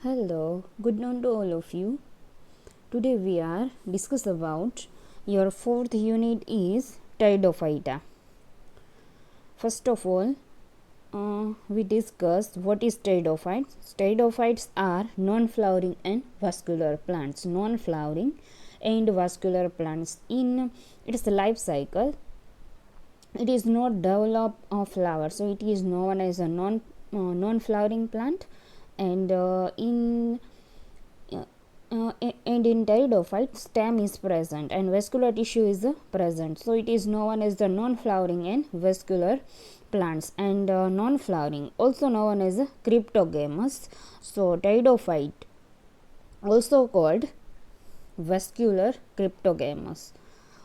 Hello, good noon to all of you. Today we are discuss about your fourth unit is Pteridophyta. First of all, we discussed what is pteridophytes. Pteridophytes are non-flowering and vascular plants. Non-flowering and vascular plants. In its life cycle, it is not develop a flower, so it is known as a non-flowering plant. And and in pteridophyte stem is present and vascular tissue is present, so it is known as the non-flowering and vascular plants. And non-flowering also known as cryptogamous. So pteridophyte also called vascular cryptogamous.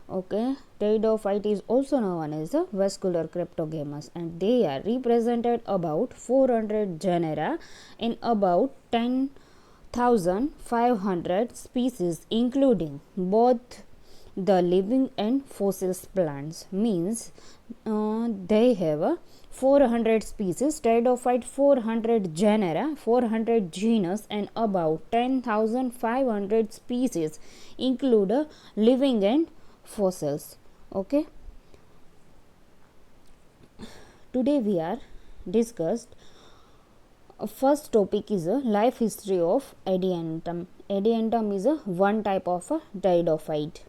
Okay, pteridophyte is also known as a vascular cryptogamous, and they are represented about 400 genera in about 10,500 species, including both the living and fossils plants. Means they have a 400 species, pteridophyte 400 genera, 400 genus, and about 10,500 species include living and fossils. Okay, today we are discussed first topic is a life history of Adiantum. Adiantum is a one type of a pteridophyte.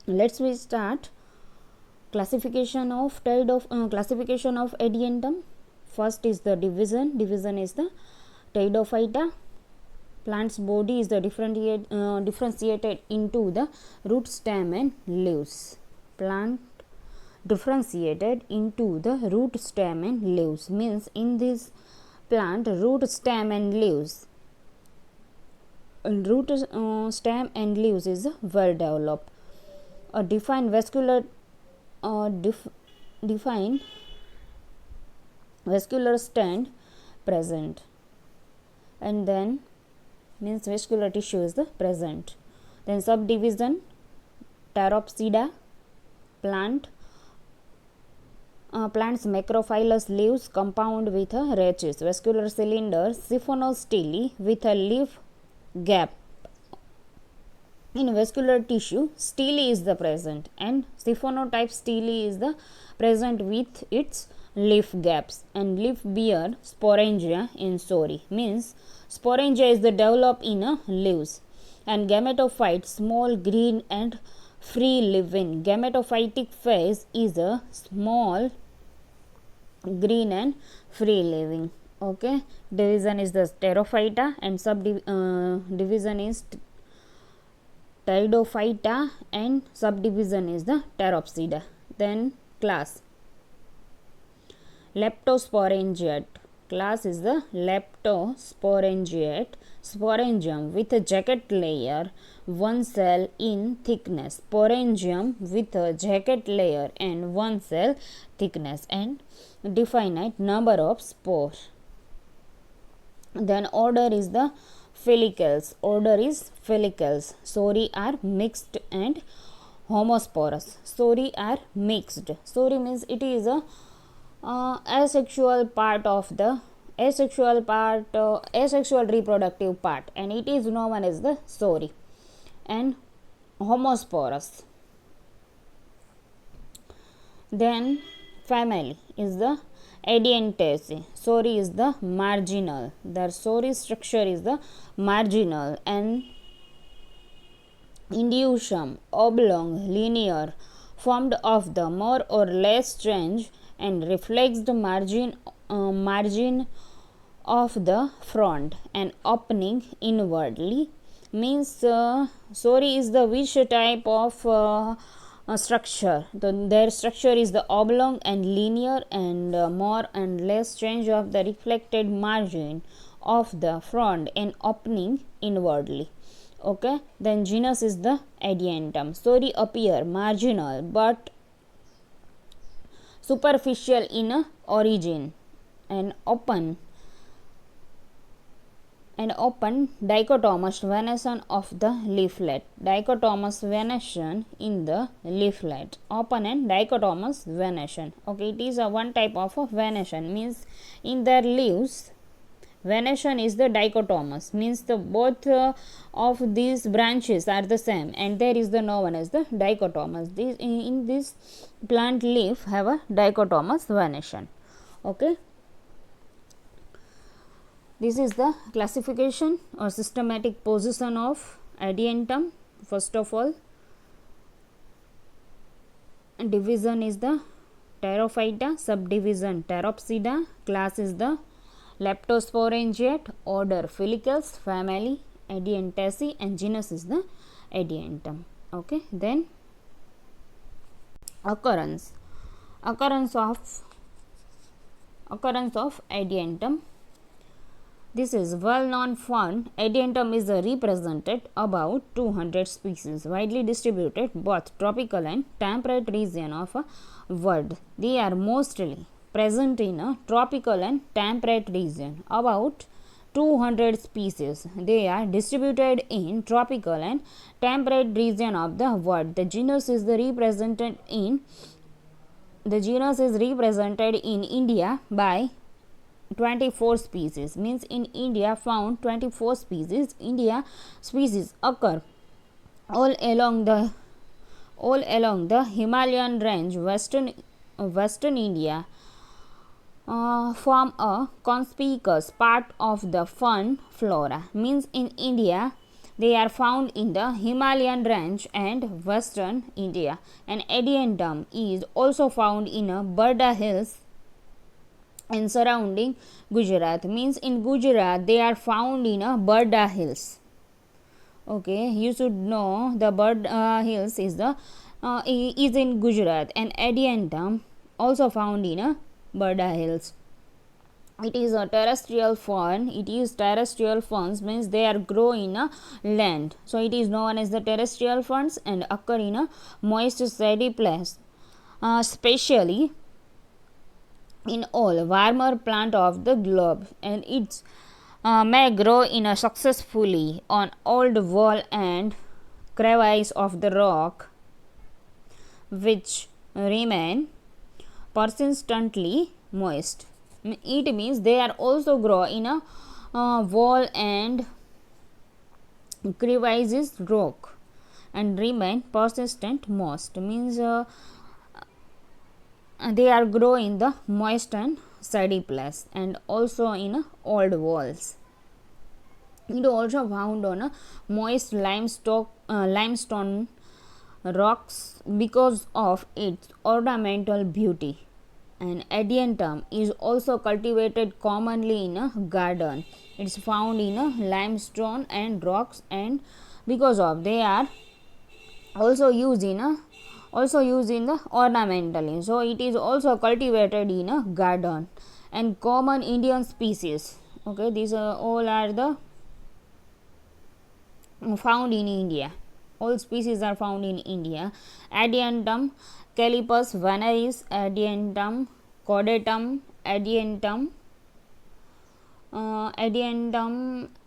Let's we start classification of classification of Adiantum. First is the division. Division is the Pteridophyta. Plant's body is the differentiated into the root, stem and leaves. Plant differentiated into the root, stem and leaves means in this plant root, stem and leaves. Root, stem and leaves is well developed. A defined vascular defined vascular stand present, and then means vascular tissue is the present. Then subdivision Pteropsida. Plant's macrophyllous leaves compound with a rachis. Vascular cylinder siphonostele with a leaf gap. In vascular tissue, stele is the present, and siphonotype stele is the present with its leaf gaps. And leaf bear sporangia in sori means sporangia is the develop in a leaves. And gametophyte small, green and free living. Gametophytic phase is a small, green and free living. Okay, division is the Pterophyta and subdivision is Pteridophyta and subdivision is the Pteropsida. Then class Leptosporangiate. Class is the Leptosporangiate. Sporangium with a jacket layer, one cell in thickness. Sporangium with a jacket layer and one cell thickness and definite number of spores. Then order is the Follicles. Order is Follicles. Sori are mixed and homosporous. Sori are mixed. Sori means it is a asexual part of the asexual reproductive part, and it is known as the sori. And homosporous. Then family is the Adiantaceae. Sori is the marginal. The sori structure is the marginal, and inducium oblong, linear, formed of the more or less strange and reflexed margin of the front and opening inwardly. Means sori is the which type of structure. Their structure is the oblong and linear and more and less strange of the reflected margin of the front and opening inwardly. Okay, then genus is the Adiantum. Sori appear marginal but superficial in origin and open dichotomous venation of the leaflet. Dichotomous venation in the leaflet. Open and dichotomous venation. Okay, it is a one type of a venation means in their leaves Venation is the dichotomous, means the both of these branches are the same, and there is the no one as the dichotomous. In this plant leaf have a dichotomous venation. Okay, this is the classification or systematic position of adiantum. First of all, division is the Pterophyta, subdivision Pteropsida, class is the Leptosporangiate, order Filicus, family Adiantaceae, and genus is the Adiantum. Okay, then occurrence of Adiantum. This is well known fern. Adiantum is represented about 200 species, widely distributed both tropical and temperate region of a world. They are mostly present in a tropical and temperate region. About 200 species. They are distributed in tropical and temperate region of the world. The genus is represented in India by 24 species, means in India found 24 species. India species occur all along the Himalayan range, western India, form a conspicuous part of the fern flora, means in India they are found in the Himalayan range and western India. And Adiantum is also found in Barda Hills and surrounding Gujarat, means in Gujarat they are found in Barda Hills. Okay, you should know the Barda Hills is in Gujarat, and Adiantum also found in Barda Hills. It is a terrestrial fern. It is terrestrial ferns, means they are grow in land. So it is known as the terrestrial ferns and occur in a moist shady place, especially in all warmer plant of the globe, and it may grow in successfully on old wall and crevice of the rock, which remain persistently moist. It means they are also grow in a wall and crevices rock and remain persistent moist, means they are grow in the moist and shady place and also in old walls. It also found on moist limestone rocks because of its ornamental beauty. And Adiantum is also cultivated commonly in a garden. It is found in limestone and rocks, and because of they are also used in the ornamentally. So it is also cultivated in a garden and common Indian species. Okay, these all are the found in India. All species are found in India. Adiantum Calipus veneris, Adiantum caudatum, Adiantum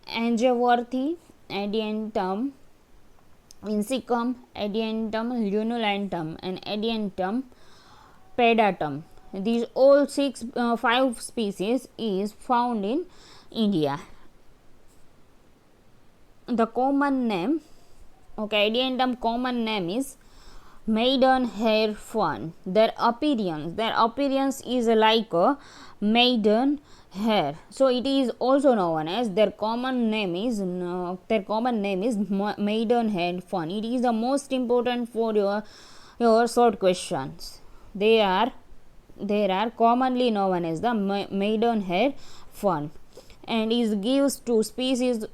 angeworthi, Adiantum insicum, Adiantum lunulentum, and Adiantum pedatum. These all 5 species is found in India. The common name, okay, Adiantum common name is maiden hair fern. Their appearance is like a maiden hair, so it is also known as their common name is maiden hair fern. It is the most important for your short questions. They are commonly known as the maiden hair fern, and it gives to species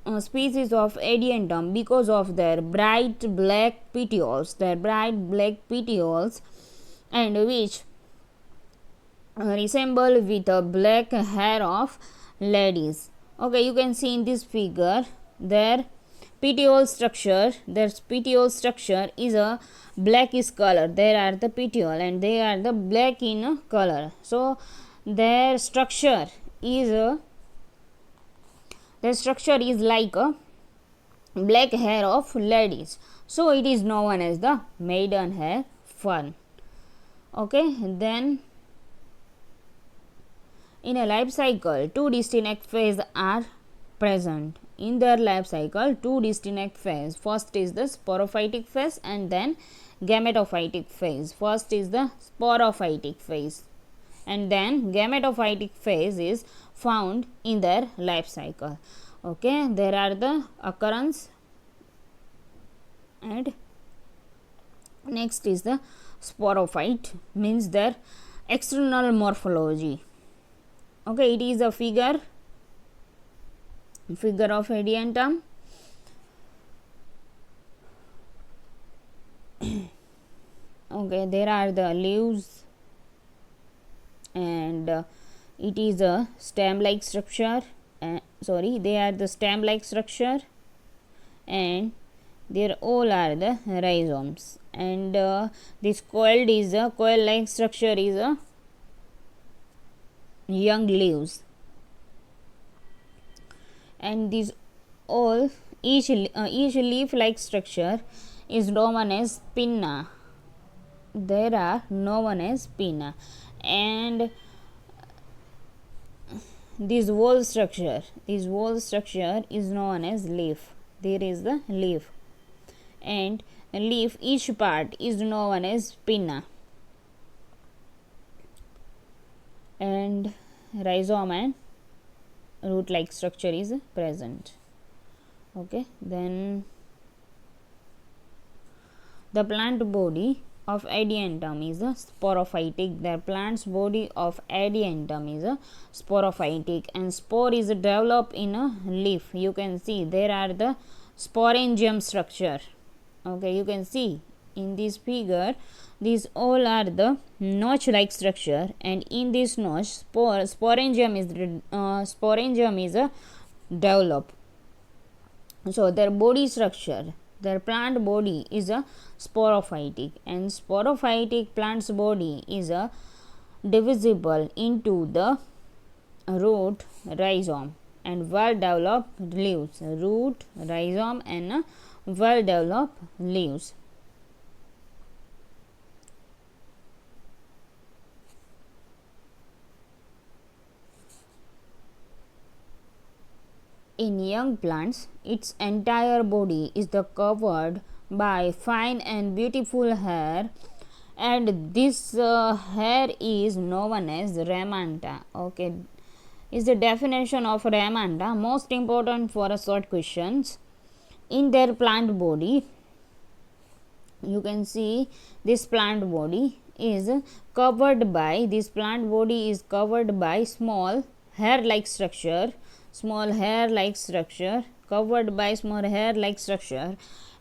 of Adiantum because of their bright black petioles, and which resemble with a black hair of ladies. Okay, you can see in this figure their petiole structure is a blackish color. There are the petiole and they are the black in color. So their structure is like a black hair of ladies, so it is known as the maiden hair fern. Okay, then In a life cycle, two distinct phases are present. In their life cycle, two distinct phases. First is the sporophytic phase and then gametophytic phase. First is the sporophytic phase and then gametophytic phase is found in their life cycle. Okay, there are the occurrence, and next is the sporophyte, means their external morphology. Okay, it is a figure of adiantum. Okay, there are the leaves, and it is a stem like structure. They are the stem like structure, and there all are the rhizomes, and this coiled is a coil like structure is a young leaves, and these all each leaf like structure is known as pinna. There are known as pinna, and this whole structure is known as leaf. There is the leaf, and leaf each part is known as pinna, and rhizome and root like structure is present. Okay, then the plant body of adiantum is a sporophytic. The plant's body of adiantum is a sporophytic, and spore is developed in a leaf. You can see there are the sporangium structure. Okay, you can see in this figure these all are the notch like structure, and in this notch sporangium is developed. So their body structure, their plant body is a sporophytic, and sporophytic plant's body is a divisible into the root, rhizome, and well developed leaves. Root, rhizome, and well developed leaves. In young plants, its entire body is covered by fine and beautiful hair, and this hair is known as ramenta. Okay, is the definition of ramenta most important for a short questions. In their plant body, you can see this plant body is covered by small hair like structure, covered by small hair like structure,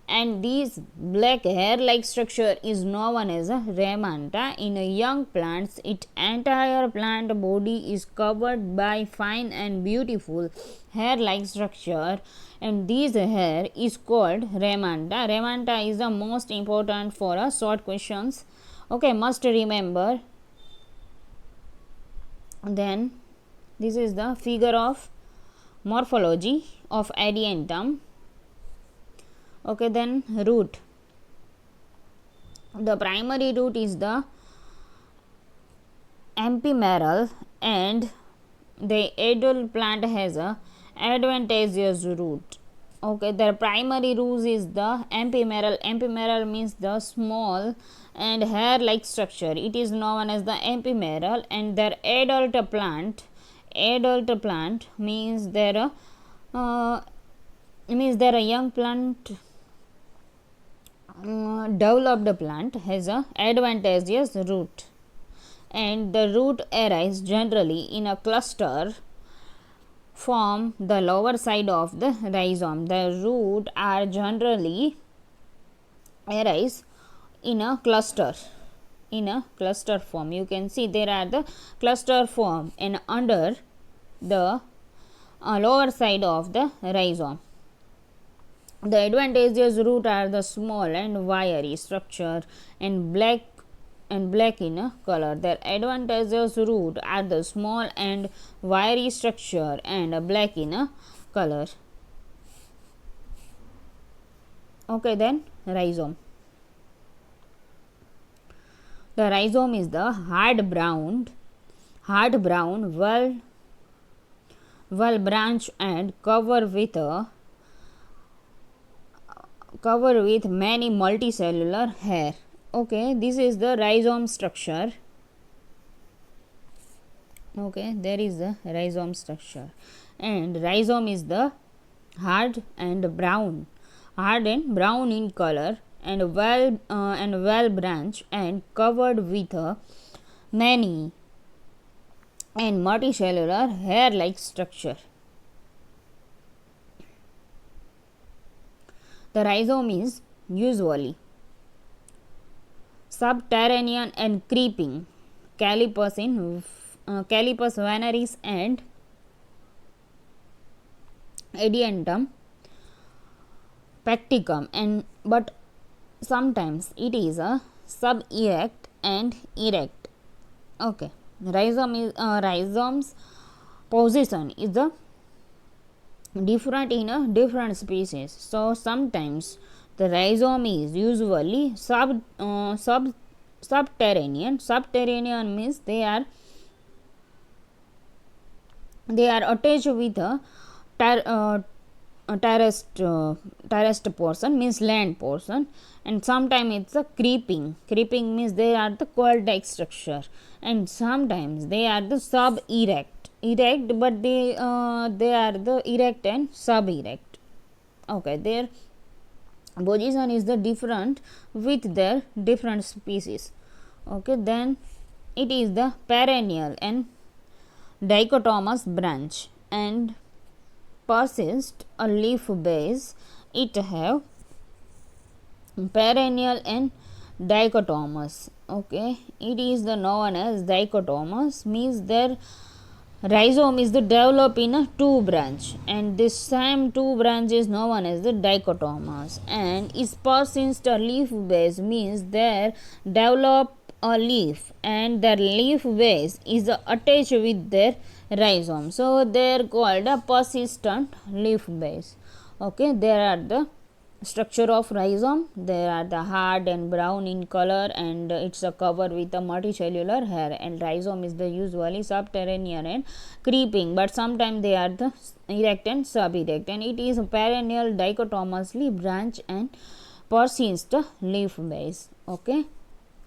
and this black hair like structure is known as a ramenta. In a young plants, its entire plant body is covered by fine and beautiful hair like structure, and this hair is called ramenta. Ramenta is the most important for a short questions. Okay, must remember. Then this is the figure of morphology of adiantum. Okay, then root. The primary root is the epimeral, and the adult plant has a advantageous root. Okay, their primary root is the epimeral. Epimeral means the small and hair like structure. It is known as the epimeral, and their adult plant means their young plant, developed plant has a advantageous root, and the root arises generally in a cluster from the lower side of the rhizome. The root are generally arise in a cluster form. You can see there are the cluster form and under the lower side of the rhizome. The advantageous root are the small and wiry structure and black in color. Their advantageous root are the small and wiry structure and black in color. Okay, then rhizome. The rhizome is the hard hard brown, well branched and covered with many multicellular hair. Okay, this is the rhizome structure. Okay, there is the rhizome structure, and rhizome is the hard and brown in color, and well branched and covered with many and multicellular hair like structure. The rhizome is usually subterranean and creeping. Callipus veneris and Adiantum pecticum, and but sometimes it is a sub-erect and erect. Okay, rhizome's position is the different in a different species. So sometimes the rhizome is usually subterranean. Subterranean means they are attached with a terraced portion, means land portion, and sometimes it's a creeping means they are the coiled like structure, and sometimes they are the sub erect, but they are the erect and sub erect. Okay, their position is the different with their different species. Okay, then it is the perennial and dichotomous branch and persist a leaf base. It have perennial and dichotomous. Okay, it is the known as dichotomous, means their rhizome is the develop in a two branch, and this same two branch is known as the dichotomous, and is persist a leaf base, means they develop a leaf and their leaf base is attached with their rhizome, so they are called a persistent leaf base. Okay, there are the structure of rhizome. They are the hard and brown in color, and it's a cover with a multicellular hair, and rhizome is the usually subterranean and creeping, but sometimes they are the erect and sub-erect, and it is perennial dichotomously branch and persist leaf base. Okay,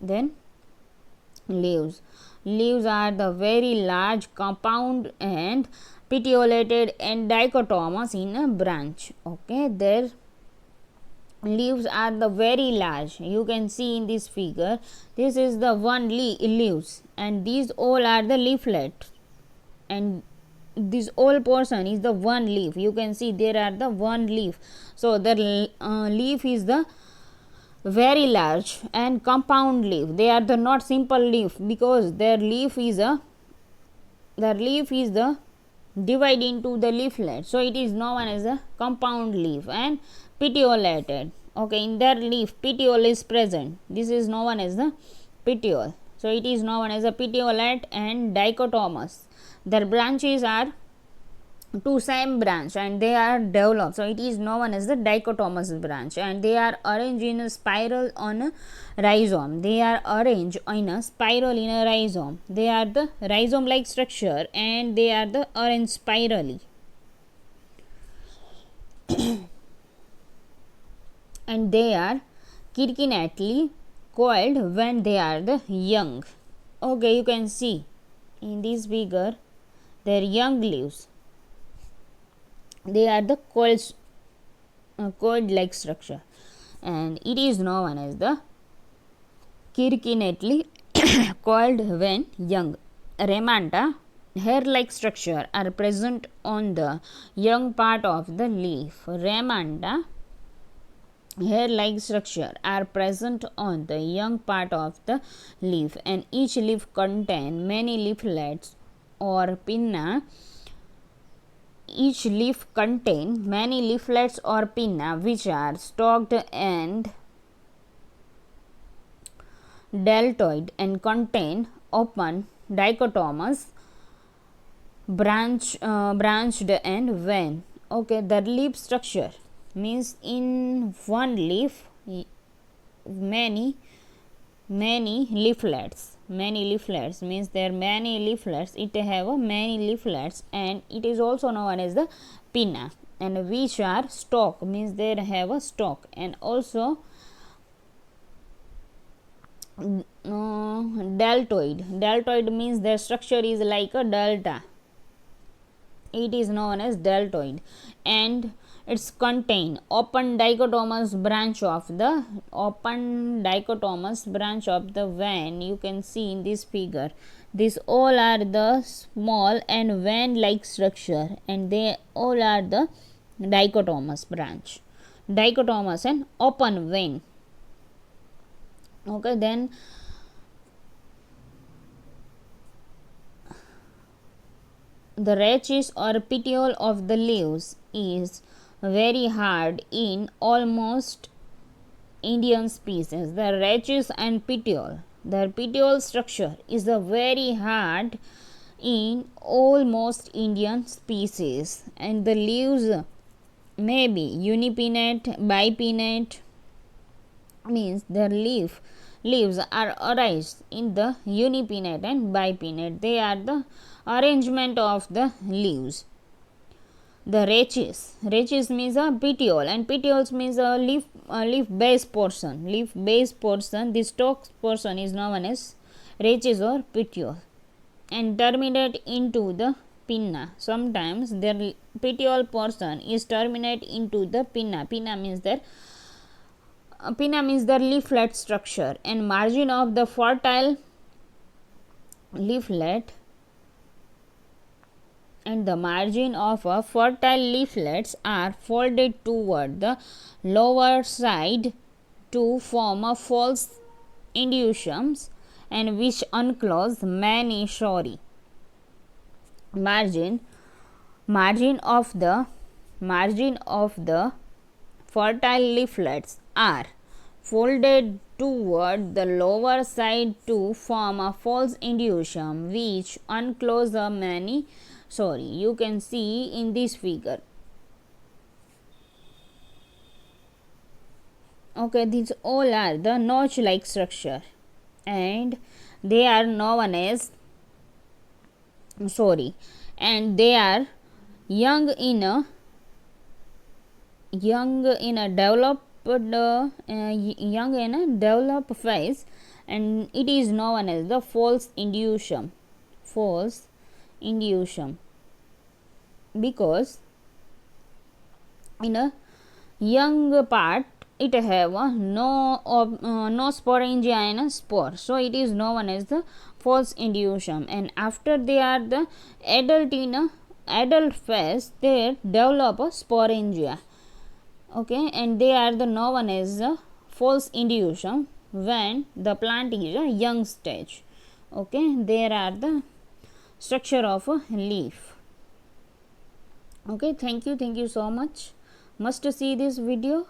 then leaves are the very large, compound and petiolated and dichotomous in a branch. Okay, their leaves are the very large. You can see in this figure, this is the one leaves, and these all are the leaflets, and this whole portion is the one leaf. You can see there are the one leaf, so the leaf is the very large and compound leaf. They are the not simple leaf, because their leaf is the divide into the leaflet, so it is known as a compound leaf, and petiolated. Okay, in their leaf petiole is present. This is known as the petiole, so it is known as a petiolate and dichotomous. Their branches are two same branch and they are developed, so it is known as the dichotomous branch, and they are arranged in a spiral on a rhizome. They are arranged in a spiral in a rhizome. They are the rhizome like structure, and they are the arranged spirally. And they are quinquennately coiled when they are the young. Okay, you can see in this figure their young leaves. They are the coiled like structure, and it is known as the quinquennately coiled when young. Ramenta hair like structure are present on the young part of the leaf. Ramenta hair like structure are present on the young part of the leaf, and each leaf contain many leaflets or pinna. Each leaf contain many leaflets or pinna, which are stalked and deltoid, and contain open dichotomous branched and vein. Okay, the leaf structure means in one leaf many leaflets, many leaflets means there are many leaflets, it have a many leaflets, and it is also known as the pinna, and which are stalk means they have a stalk, and also deltoid means their structure is like a delta, it is known as deltoid, and it's contain open dichotomous branch of the vein. You can see in this figure, these all are the small and vein like structure, and they all are the dichotomous branch, dichotomous and open vein. Okay, then the rachis or petiole of the leaves is very hard in almost Indian species. The rachis and petiole, their petiole structure is a very hard in almost Indian species, and the leaves may be unipinnate, bipinnate, means the leaves are arranged in the unipinnate and bipinnate. They are the arrangement of the leaves. The rachis means a petiole, and petioles means a leaf base portion. Leaf base portion, the stalk portion is known as rachis or petiole, and terminate into the pinna. Sometimes their petiole portion is terminate into the pinna. Pinna means their leaflet structure, and margin of the fertile leaflet, and the margin of a fertile leaflets are folded toward the lower side to form a false indusions, and which unclose many margin of the fertile leaflets are folded toward the lower side to form a false induction which unclose the many you can see in this figure. Okay, these all are the notch like structure, and they are known as and they are young in a developed phase, and it is known as the false induction because in a young part it have no sporangia and a spore, so it is known as the false induction, and after they are the adult phase they develop a sporangia. Okay, and they are the known as false induction when the plant is a young stage. Okay, there are the structure of a leaf. Okay, thank you so much. Must see this video.